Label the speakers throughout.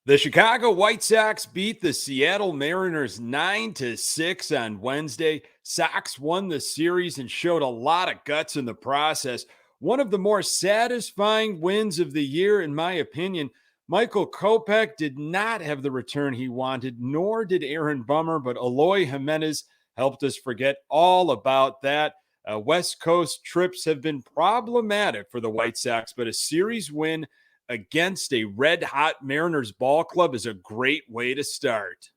Speaker 1: The Chicago White Sox beat the Seattle Mariners 9-6 on Wednesday. Sox won the series and showed a lot of guts in the process. One of the more satisfying wins of the year, in my opinion. Michael Kopech did not have the return he wanted, nor did Aaron Bummer, but Eloy Jimenez helped us forget all about that. West Coast trips have been problematic for the White Sox, but a series win against a red-hot Mariners ball club is a great way to start.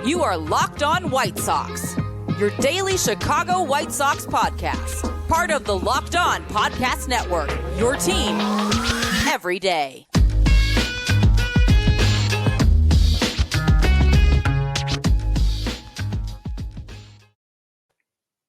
Speaker 2: You are Locked On White Sox, your daily Chicago White Sox podcast. Part of the Locked On Podcast Network, your team every day.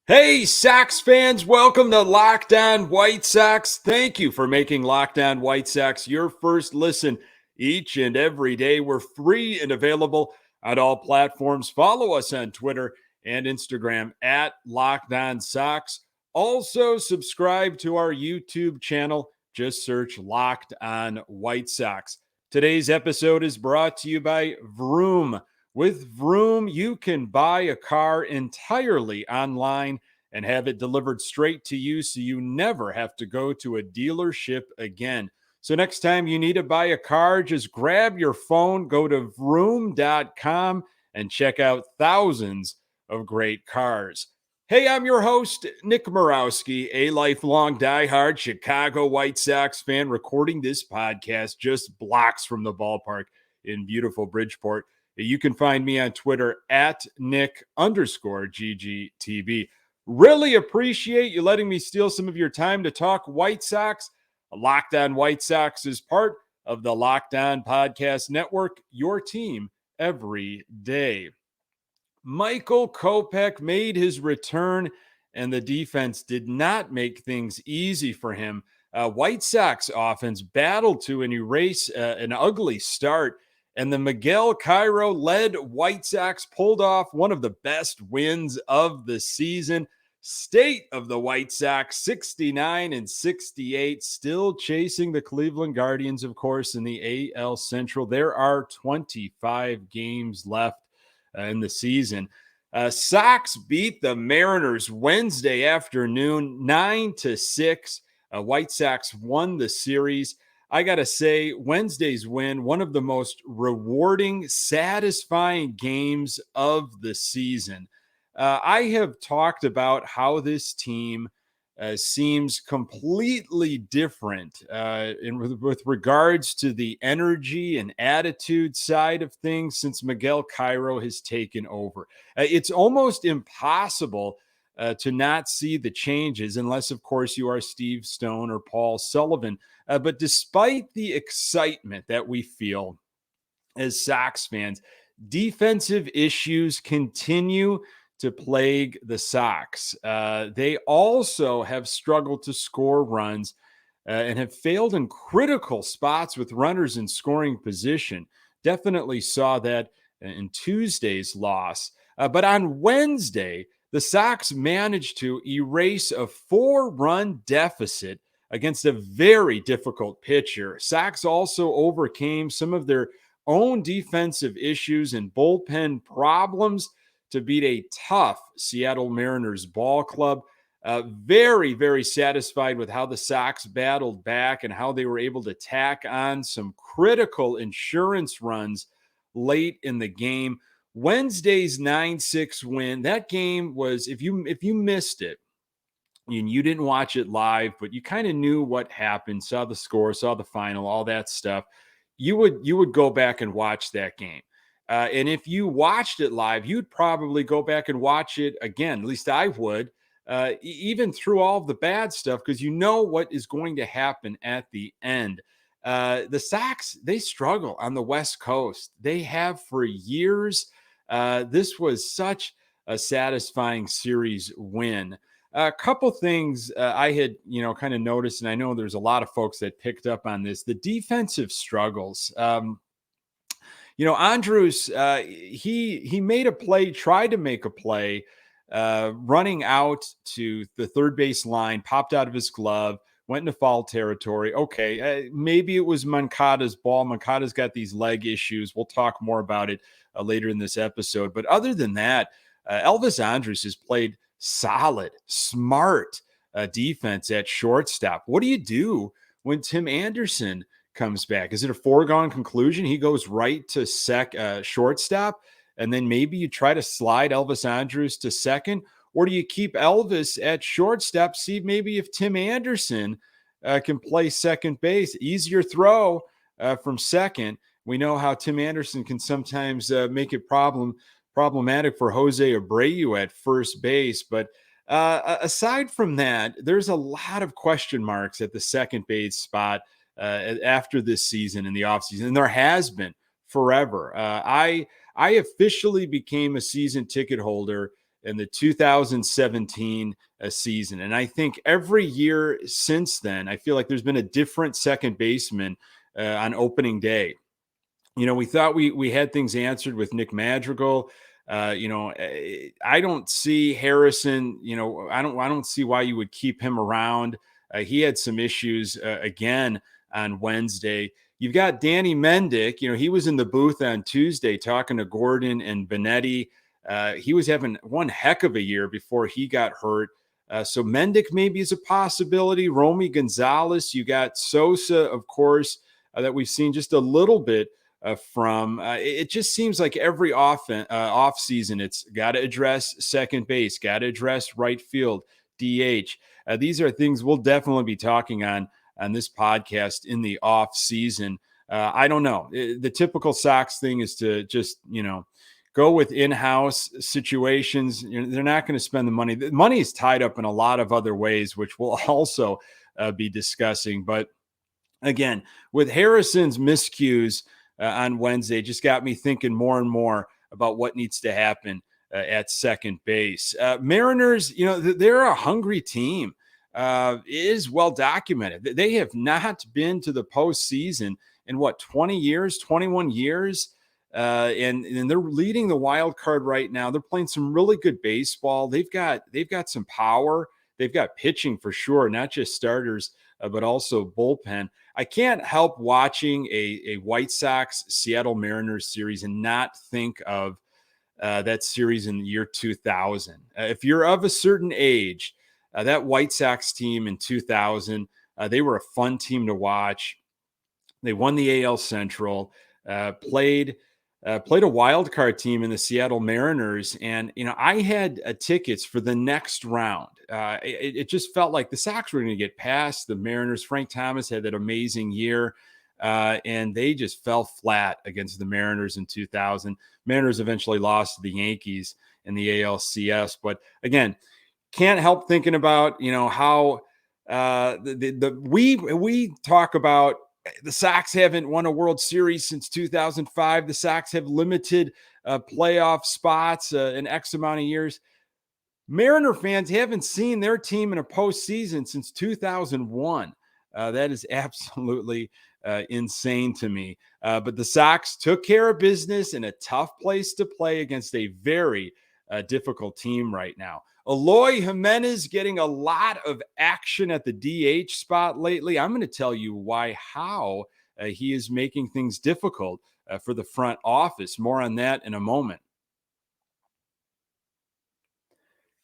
Speaker 1: Hey, Sox fans, welcome to Locked On White Sox. Thank you for making Locked On White Sox your first listen each and every day. We're free and available on all platforms. Follow us on Twitter and Instagram at Locked On Sox. Also, subscribe to our YouTube channel. Just search Locked On White Sox. Today's episode is brought to you by Vroom. With Vroom, you can buy a car entirely online and have it delivered straight to you so you never have to go to a dealership again. So next time you need to buy a car, just grab your phone, go to vroom.com and check out thousands of great cars. Hey, I'm your host, Nick Morawski, a lifelong diehard Chicago White Sox fan, recording this podcast just blocks from the ballpark in beautiful Bridgeport. You can find me on Twitter at Nick_GGTV. Really appreciate you letting me steal some of your time to talk White Sox. Locked On White Sox is part of the Locked On Podcast Network, your team every day. Michael Kopech made his return, and the defense did not make things easy for him. White Sox offense battled to erase an ugly start, and the Miguel Cairo-led White Sox pulled off one of the best wins of the season. State of the White Sox, 69-68, still chasing the Cleveland Guardians, of course, in the AL Central. There are 25 games left in the season. Sox beat the Mariners Wednesday afternoon, 9-6. White Sox won the series. I got to say, Wednesday's win, one of the most rewarding, satisfying games of the season. I have talked about how this team seems completely different with regards to the energy and attitude side of things since Miguel Cairo has taken over. It's almost impossible to not see the changes unless, of course, you are Steve Stone or Paul Sullivan. But despite the excitement that we feel as Sox fans, defensive issues continue to plague the Sox. They also have struggled to score runs and have failed in critical spots with runners in scoring position. Definitely saw that in Tuesday's loss. But on Wednesday, the Sox managed to erase a 4-run deficit against a very difficult pitcher. Sox also overcame some of their own defensive issues and bullpen problems to beat a tough Seattle Mariners ball club. Very, very satisfied with how the Sox battled back and how they were able to tack on some critical insurance runs late in the game. Wednesday's 9-6 win, that game was, if you missed it, and you didn't watch it live, but you kind of knew what happened, saw the score, saw the final, all that stuff, you would go back and watch that game. And if you watched it live, you'd probably go back and watch it again. At least I would, even through all of the bad stuff, because you know what is going to happen at the end. The Sox, they struggle on the West Coast. They have for years. This was such a satisfying series win. A couple things I had, kind of noticed, and I know there's a lot of folks that picked up on this, the defensive struggles. Andrus, he made a play, tried to make a play, running out to the third base line, popped out of his glove, went into foul territory. Okay, maybe it was Moncada's ball. Moncada's got these leg issues. We'll talk more about it later in this episode. But other than that, Elvis Andrus has played solid, smart defense at shortstop. What do you do when Tim Anderson comes back? Is it a foregone conclusion? He goes right to shortstop, and then maybe you try to slide Elvis Andrus to second, or do you keep Elvis at shortstop? See maybe if Tim Anderson can play second base, easier throw from second. We know how Tim Anderson can sometimes make it problematic for Jose Abreu at first base, but aside from that, there's a lot of question marks at the second base spot after this season in the offseason, and there has been forever. I officially became a season ticket holder in the 2017 season, and I think every year since then, I feel like there's been a different second baseman on opening day. We thought we had things answered with Nick Madrigal. I don't see Harrison. I don't see why you would keep him around. He had some issues again on Wednesday. You've got Danny Mendick. He was in the booth on Tuesday talking to Gordon and Benetti. He was having one heck of a year before he got hurt. So Mendick maybe is a possibility. Romy Gonzalez. You got Sosa, of course, that we've seen just a little bit from. It just seems like every off season, it's got to address second base, got to address right field, DH. These are things we'll definitely be talking on this podcast in the off season. I don't know. The typical Sox thing is to just, go with in-house situations. They're not going to spend the money. The money is tied up in a lot of other ways, which we'll also be discussing. But again, with Harrison's miscues on Wednesday, just got me thinking more and more about what needs to happen at second base. Mariners, they're a hungry team. It is well documented. They have not been to the postseason in 20 years, 21 years. And they're leading the wild card right now. They're playing some really good baseball. They've got some power. They've got pitching for sure, not just starters, but also bullpen. I can't help watching a White Sox Seattle Mariners series and not think of that series in the year 2000. If you're of a certain age, that White Sox team in 2000, they were a fun team to watch. They won the AL Central, played a wild card team in the Seattle Mariners. And, I had tickets for the next round. It just felt like the Sox were going to get past the Mariners. Frank Thomas had that amazing year, and they just fell flat against the Mariners in 2000. Mariners eventually lost to the Yankees in the ALCS. But again, can't help thinking about, how we talk about the Sox haven't won a World Series since 2005. The Sox have limited playoff spots in X amount of years. Mariner fans haven't seen their team in a postseason since 2001. That is absolutely insane to me. But the Sox took care of business in a tough place to play against a very difficult team right now. Eloy Jimenez getting a lot of action at the DH spot lately. I'm going to tell you how he is making things difficult for the front office. More on that in a moment.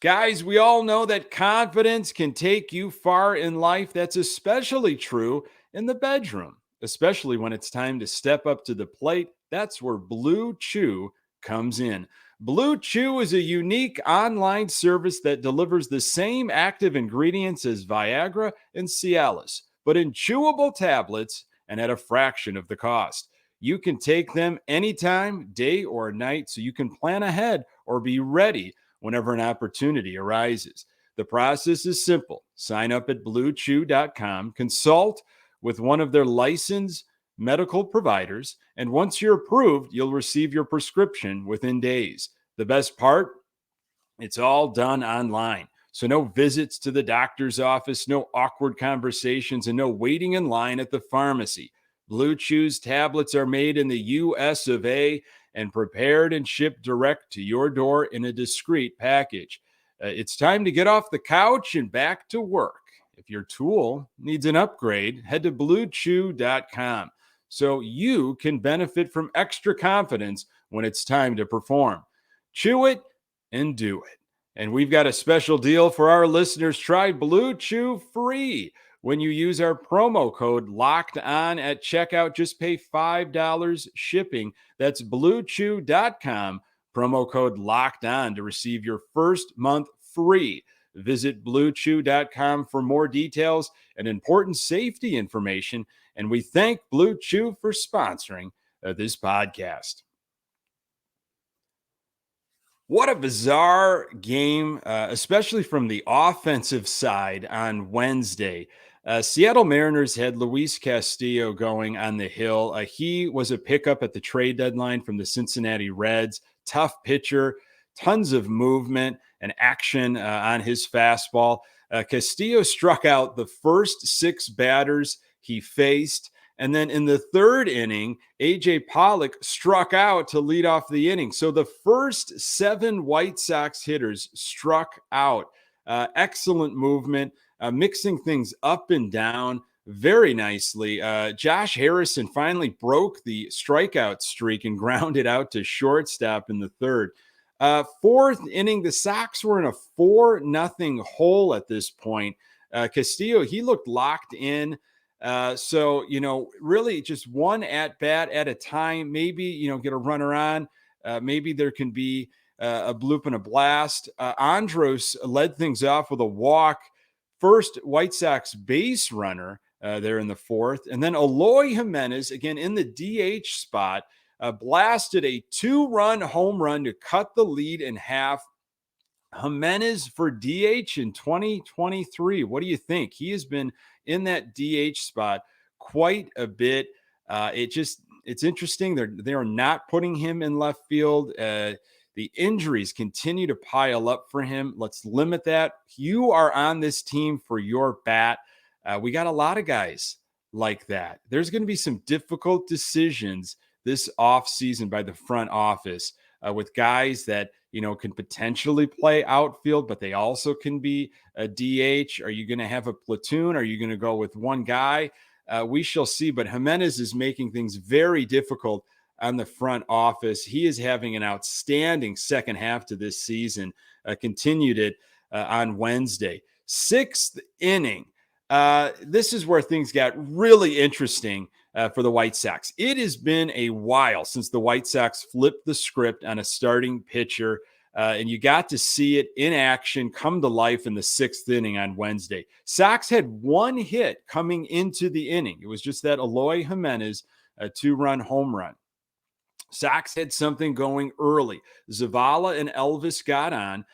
Speaker 1: Guys, we all know that confidence can take you far in life. That's especially true in the bedroom, especially when it's time to step up to the plate. That's where Blue Chew comes in. Blue Chew is a unique online service that delivers the same active ingredients as Viagra and Cialis, but in chewable tablets and at a fraction of the cost. You can take them anytime, day or night, so you can plan ahead or be ready whenever an opportunity arises. The process is simple. Sign up at bluechew.com, consult with one of their licensed medical providers, and once you're approved, you'll receive your prescription within days. The best part, it's all done online. So no visits to the doctor's office, no awkward conversations, and no waiting in line at the pharmacy. Blue Chew's tablets are made in the US of A and prepared and shipped direct to your door in a discreet package. It's time to get off the couch and back to work. If your tool needs an upgrade, head to bluechew.com so you can benefit from extra confidence when it's time to perform. Chew it and do it. And we've got a special deal for our listeners. Try Blue Chew free when you use our promo code Locked On at checkout. Just pay $5 shipping. That's bluechew.com, promo code Locked On to receive your first month free. Visit bluechew.com for more details and important safety information. And we thank Blue Chew for sponsoring this podcast. What a bizarre game, especially from the offensive side on Wednesday. Seattle Mariners had Luis Castillo going on the hill. He was a pickup at the trade deadline from the Cincinnati Reds. Tough pitcher, tons of movement and action on his fastball. Castillo struck out the first 6 batters he faced. And then in the 3rd inning, A.J. Pollock struck out to lead off the inning. So the first 7 White Sox hitters struck out. Excellent movement, mixing things up and down very nicely. Josh Harrison finally broke the strikeout streak and grounded out to shortstop in the 3rd. 4th inning, the Sox were in a 4-0 hole at this point. Castillo, he looked locked in. So, really just one at bat at a time, maybe, get a runner on, maybe there can be a bloop and a blast. Andros led things off with a walk, first White Sox base runner there in the 4th. And then Eloy Jimenez, again, in the DH spot, blasted a 2-run home run to cut the lead in half. Jimenez for DH in 2023. What do you think? He has been in that DH spot quite a bit. It's interesting. They are not putting him in left field. The injuries continue to pile up for him. Let's limit that. You are on this team for your bat. We got a lot of guys like that. There's going to be some difficult decisions this offseason by the front office with guys that can potentially play outfield, but they also can be a DH. Are you going to have a platoon? Are you going to go with one guy? We shall see. But Jimenez is making things very difficult on the front office. He is having an outstanding second half to this season. Continued it on Wednesday. 6th inning. This is where things got really interesting for the White Sox. It has been a while since the White Sox flipped the script on a starting pitcher, and you got to see it in action come to life in the 6th inning on Wednesday. Sox had 1 hit coming into the inning. It was just that Eloy Jimenez, a 2-run home run. Sox had something going early. Zavala and Elvis got on.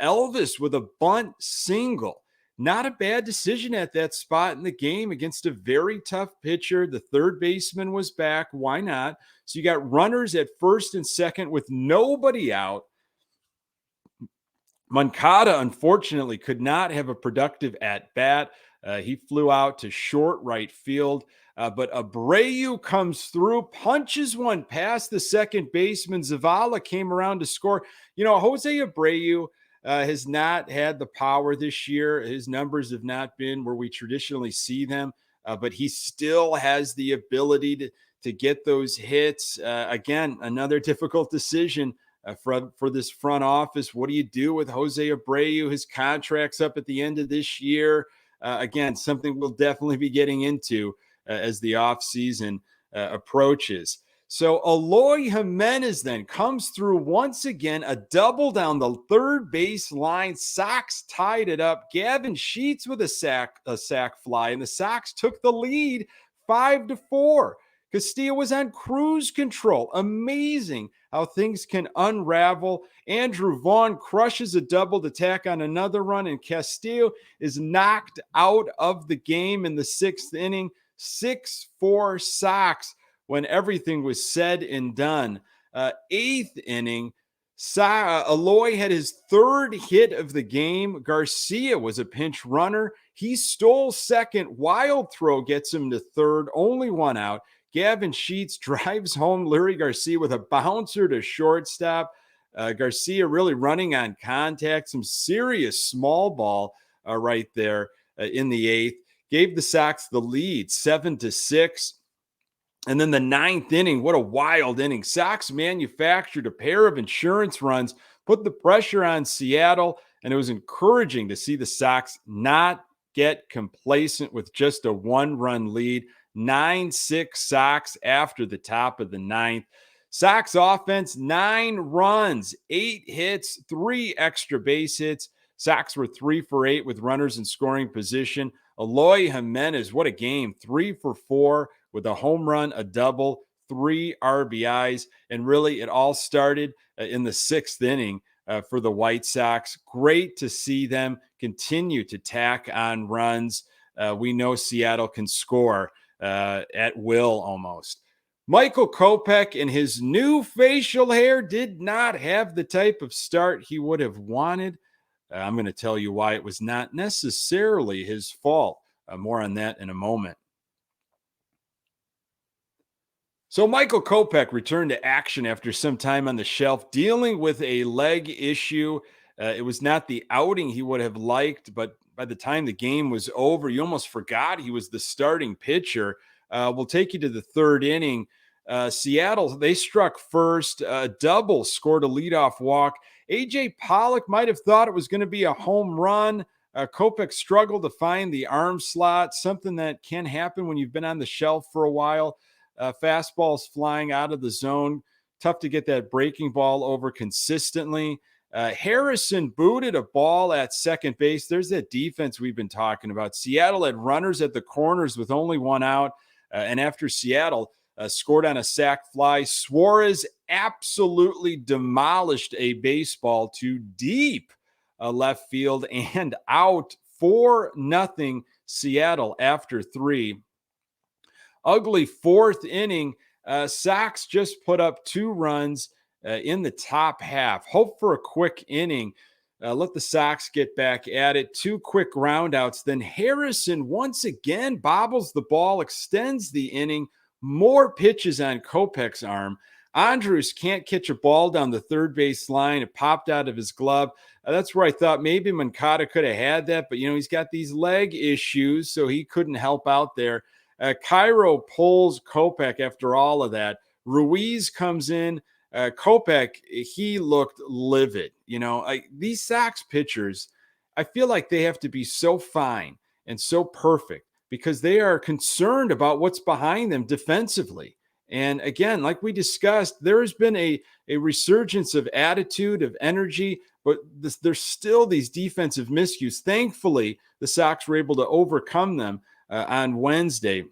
Speaker 1: Elvis with a bunt single. Not a bad decision at that spot in the game against a very tough pitcher. The 3rd baseman was back. Why not? So you got runners at 1st and 2nd with nobody out. Moncada, unfortunately, could not have a productive at-bat. He flew out to short right field. But Abreu comes through, punches one past the 2nd baseman. Zavala came around to score. Jose Abreu has not had the power this year. His numbers have not been where we traditionally see them, but he still has the ability to get those hits. Again, another difficult decision for this front office. What do you do with Jose Abreu? His contract's up at the end of this year. Again, something we'll definitely be getting into as the offseason approaches. So Eloy Jimenez then comes through once again, a double down the 3rd base line. Sox tied it up. Gavin Sheets with a sac fly, and the Sox took the lead 5-4. Castillo was on cruise control. Amazing how things can unravel. Andrew Vaughn crushes a double to tack on another run, and Castillo is knocked out of the game in the 6th inning. 6-4 Sox. When everything was said and done. 8th inning, Eloy had his 3rd hit of the game. Garcia was a pinch runner. He stole 2nd. Wild throw gets him to 3rd. Only 1 out. Gavin Sheets drives home Leury Garcia with a bouncer to shortstop. Garcia really running on contact. Some serious small ball right there. in the eighth, gave the Sox the lead 7-6. And then the ninth inning, what a wild inning. Sox manufactured a pair of insurance runs, put the pressure on Seattle, and it was encouraging to see the Sox not get complacent with just a one-run lead. 9-6 Sox after the top of the ninth. Sox offense, 9 runs, 8 hits, 3 extra base hits. Sox were 3 for 8 with runners in scoring position. Eloy Jimenez, what a game, 3 for 4 with a home run, a double, 3 RBIs. And really, it all started in the 6th inning for the White Sox. Great to see them continue to tack on runs. We know Seattle can score at will almost. Michael Kopech and his new facial hair did not have the type of start he would have wanted. I'm going to tell you why it was not necessarily his fault. More on that in a moment. So Michael Kopech returned to action after some time on the shelf, dealing with a leg issue. It was not the outing he would have liked, but by the time the game was over, you almost forgot he was the starting pitcher. We'll take you to the 3rd inning. Seattle, they struck first. Double scored a leadoff walk. A.J. Pollock might have thought it was going to be a home run. Kopech struggled to find the arm slot, something that can happen when you've been on the shelf for a while. Fastballs flying out of the zone. Tough to get that breaking ball over consistently. Harrison booted a ball at second base. There's that defense we've been talking about. Seattle had runners at the corners with only 1 out. And after Seattle scored on a sac fly, Suarez absolutely demolished a baseball to deep left field and out 4-0 Seattle after 3. Ugly 4th inning. Sox just put up 2 runs in the top half. Hope for a quick inning. Let the Sox get back at it. 2 quick groundouts. Then Harrison once again bobbles the ball, extends the inning. More pitches on Kopech's arm. Andrus can't catch a ball down the third base line. It popped out of his glove. That's where I thought maybe Moncada could have had that, but he's got these leg issues, so he couldn't help out there. Cairo pulls Kopech after all of that. Ruiz comes in. Kopech, he looked livid. These Sox pitchers, I feel like they have to be so fine and so perfect because they are concerned about what's behind them defensively. And again, like we discussed, there has been a resurgence of attitude, of energy, but there's still these defensive miscues. Thankfully, the Sox were able to overcome them on Wednesday.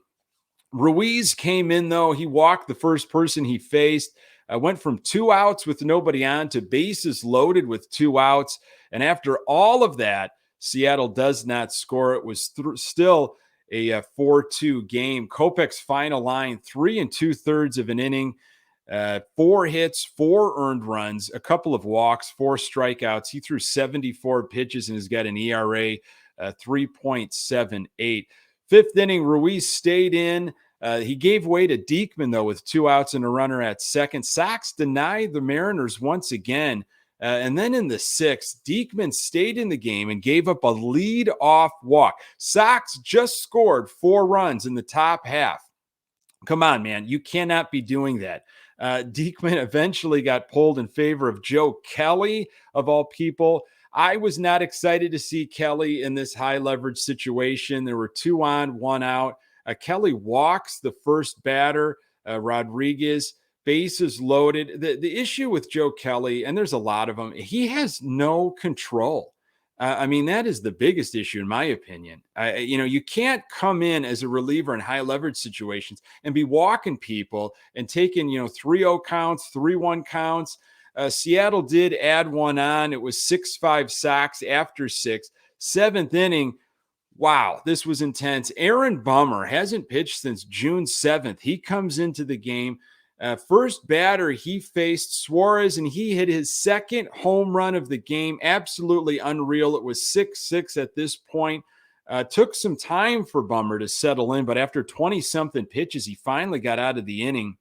Speaker 1: Ruiz came in, though. He walked the first person he faced, went from 2 outs with nobody on to bases loaded with 2 outs. And after all of that, Seattle does not score. It was still a 4-2 game. Kopech's final line, 3 2/3 of an inning, 4 hits, 4 earned runs, a couple of walks, 4 strikeouts. He threw 74 pitches and has got an ERA 3.78. 5th inning, Ruiz stayed in. He gave way to Diekman, though, with 2 outs and a runner at second. Sox denied the Mariners once again. And then in the 6th, Diekman stayed in the game and gave up a lead-off walk. Sox just scored 4 runs in the top half. Come on, man. You cannot be doing that. Diekman eventually got pulled in favor of Joe Kelly, of all people. I was not excited to see Kelly in this high-leverage situation. There were 2 on, 1 out. Kelly walks the first batter, Rodriguez. Bases loaded. The issue with Joe Kelly, and there's a lot of them, he has no control. That is the biggest issue, in my opinion. You can't come in as a reliever in high leverage situations and be walking people and taking, 3-0 counts, 3-1 counts. Seattle did add 1 on. It was 6-5 Sox after 6. 7th inning. Wow, this was intense. Aaron Bummer hasn't pitched since June 7th. He comes into the game. First batter, he faced Suarez, and he hit his 2nd home run of the game. Absolutely unreal. It was 6-6 at this point. Took some time for Bummer to settle in, but after 20-something pitches, he finally got out of the inning.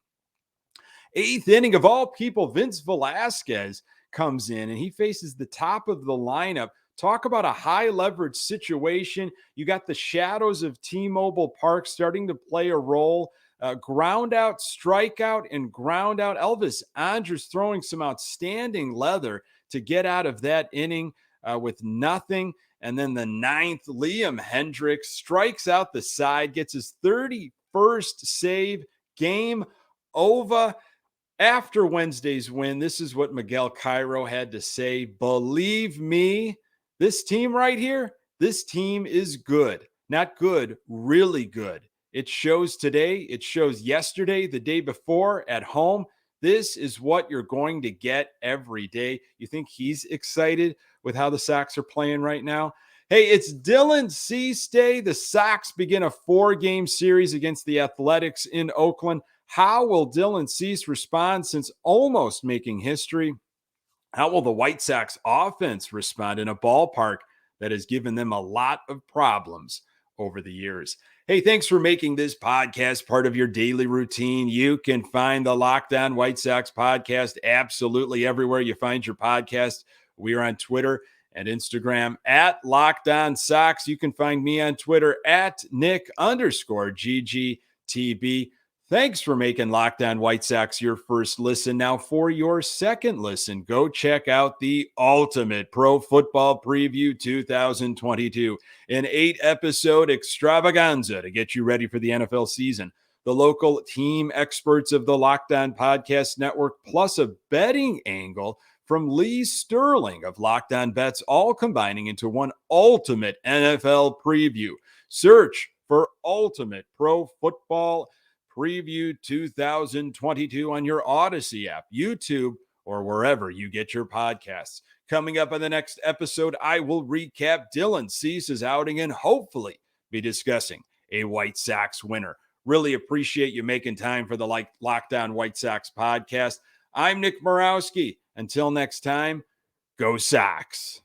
Speaker 1: 8th inning, of all people, Vince Velasquez comes in, and he faces the top of the lineup, Talk about a high leverage situation. You got the shadows of T-Mobile Park starting to play a role. Ground out, strikeout, and ground out. Elvis Andrus throwing some outstanding leather to get out of that inning with nothing. And then the ninth, Liam Hendriks strikes out the side, gets his 31st save. Game over. After Wednesday's win, this is what Miguel Cairo had to say. Believe me, this team right here, this team is good. Not good, really good. It shows today. It shows yesterday, the day before at home. This is what you're going to get every day. You think he's excited with how the Sox are playing right now? Hey, it's Dylan Cease Day. The Sox begin a 4-game series against the Athletics in Oakland. How will Dylan Cease respond since almost making history? How will the White Sox offense respond in a ballpark that has given them a lot of problems over the years? Hey, thanks for making this podcast part of your daily routine. You can find the Locked On White Sox podcast absolutely everywhere you find your podcast. We are on Twitter and Instagram at Locked On Sox. You can find me on Twitter at Nick_GGTB. Thanks for making Locked On White Sox your first listen. Now, for your second listen, go check out the Ultimate Pro Football Preview 2022, an 8-episode extravaganza to get you ready for the NFL season. The local team experts of the Locked On Podcast Network, plus a betting angle from Lee Sterling of Locked On Bets, all combining into one ultimate NFL preview. Search for Ultimate Pro Football Preview 2022 on your Odyssey app, YouTube, or wherever you get your podcasts. Coming up on the next episode, I will recap Dylan Cease's outing and hopefully be discussing a White Sox winner. Really appreciate you making time for the Locked On White Sox podcast. I'm Nick Morawski. Until next time, go Sox.